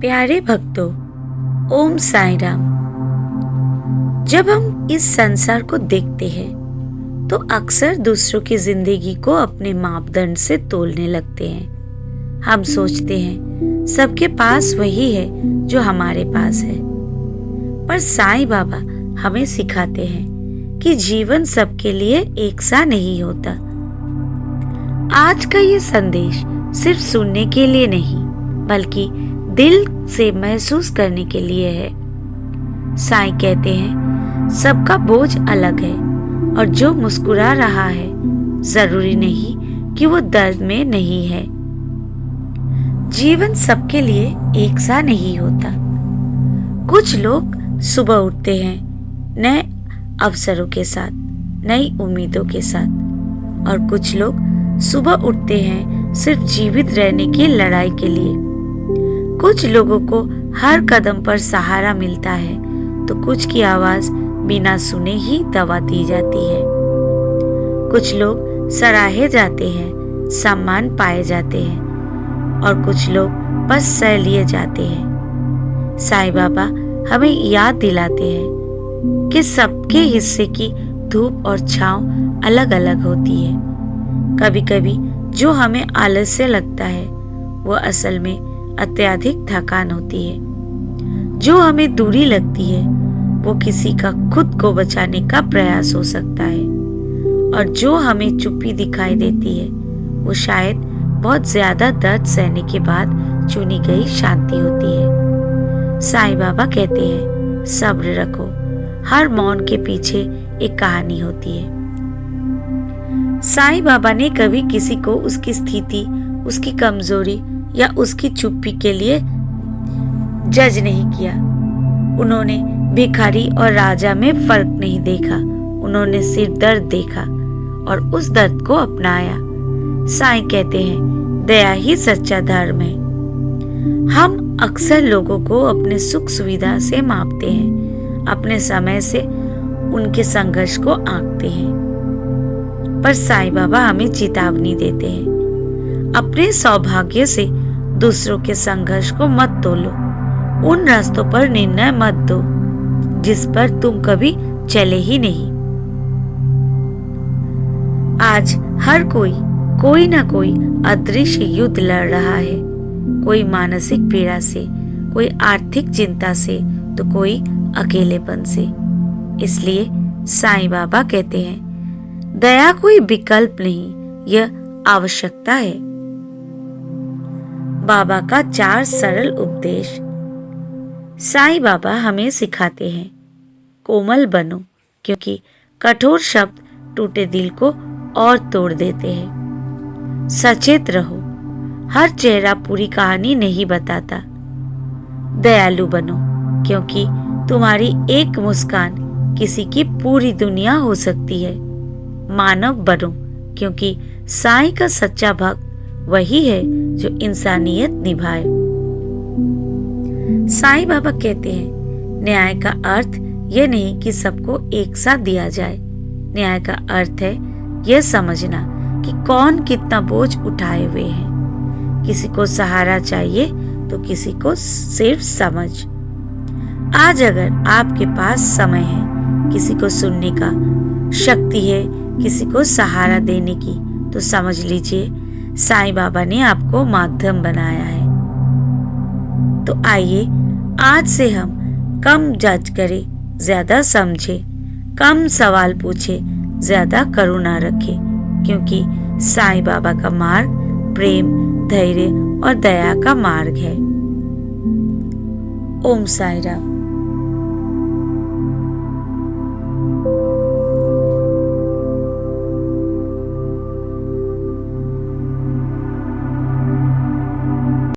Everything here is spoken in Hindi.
प्यारे भक्तों, ओम साईं राम। जब हम इस संसार को देखते हैं तो अक्सर दूसरों की जिंदगी को अपने मापदंड से तोलने लगते हैं। हम सोचते हैं सबके पास वही है जो हमारे पास है, पर साईं बाबा हमें सिखाते हैं कि जीवन सबके लिए एक सा नहीं होता। आज का ये संदेश सिर्फ सुनने के लिए नहीं, बल्कि दिल से महसूस करने के लिए है। साईं कहते हैं सबका बोझ अलग है और जो मुस्कुरा रहा है जरूरी नहीं कि वो दर्द में नहीं है। जीवन सबके लिए एक सा नहीं होता। कुछ लोग सुबह उठते हैं नए अवसरों के साथ, नई उम्मीदों के साथ, और कुछ लोग सुबह उठते हैं सिर्फ जीवित रहने की लड़ाई के लिए। कुछ लोगों को हर कदम पर सहारा मिलता है तो कुछ की आवाज बिना सुने ही दबा दी जाती है। कुछ लोग सराहे जाते हैं, सम्मान पाए जाते हैं, और कुछ लोग बस सह लिए जाते हैं। साईं बाबा हमें याद दिलाते हैं कि सबके हिस्से की धूप और छांव अलग अलग होती है। कभी कभी जो हमें आलस्य लगता है वो असल में अत्यधिक थकान होती है। जो हमें दूरी लगती है वो किसी का खुद को बचाने का प्रयास हो सकता है, और जो हमें चुप्पी दिखाई देती है वो शायद बहुत ज्यादा दर्द सहने के बाद चुनी गई शांति होती है। साईं बाबा कहते हैं सब्र रखो, हर मौन के पीछे एक कहानी होती है। साईं बाबा ने कभी किसी को उसकी स्थिति, उसकी कमजोरी या उसकी चुप्पी के लिए जज नहीं किया। उन्होंने भिखारी और राजा में फर्क नहीं देखा। उन्होंने सिर्फ दर्द देखा और उस दर्द को अपनाया। साईं कहते हैं दया ही सच्चा धर्म है। हम अक्सर लोगों को अपने सुख सुविधा से मापते हैं, अपने समय से उनके संघर्ष को आंकते हैं, पर साईं बाबा हमें चेतावनी देते हैं अपने सौभाग्य से दूसरों के संघर्ष को मत तोलो। उन रास्तों पर निर्णय मत दो जिस पर तुम कभी चले ही नहीं। आज हर कोई ना कोई अदृश्य युद्ध लड़ रहा है। कोई मानसिक पीड़ा से, कोई आर्थिक चिंता से, तो कोई अकेलेपन से। इसलिए साईं बाबा कहते हैं दया कोई विकल्प नहीं, यह आवश्यकता है। बाबा का 4 सरल उपदेश। साईं बाबा हमें सिखाते हैं कोमल बनो, क्योंकि कठोर शब्द टूटे दिल को और तोड़ देते हैं। सचेत रहो, हर चेहरा पूरी कहानी नहीं बताता। दयालु बनो, क्योंकि तुम्हारी एक मुस्कान किसी की पूरी दुनिया हो सकती है। मानव बनो, क्योंकि साईं का सच्चा भक्त वही है जो इंसानियत निभाए। साईं बाबा कहते हैं न्याय का अर्थ यह नहीं कि सबको एक साथ दिया जाए। न्याय का अर्थ है यह समझना कि कौन कितना बोझ उठाए हुए है। किसी को सहारा चाहिए तो किसी को सिर्फ समझ। आज अगर आपके पास समय है, किसी को सुनने का शक्ति है, किसी को सहारा देने की, तो समझ लीजिए साईं बाबा ने आपको माध्यम बनाया है। तो आइए आज से हम कम जज करें, ज्यादा समझे, कम सवाल पूछे, ज्यादा करुणा रखें, क्योंकि साईं बाबा का मार्ग प्रेम, धैर्य और दया का मार्ग है। ओम साईं राम।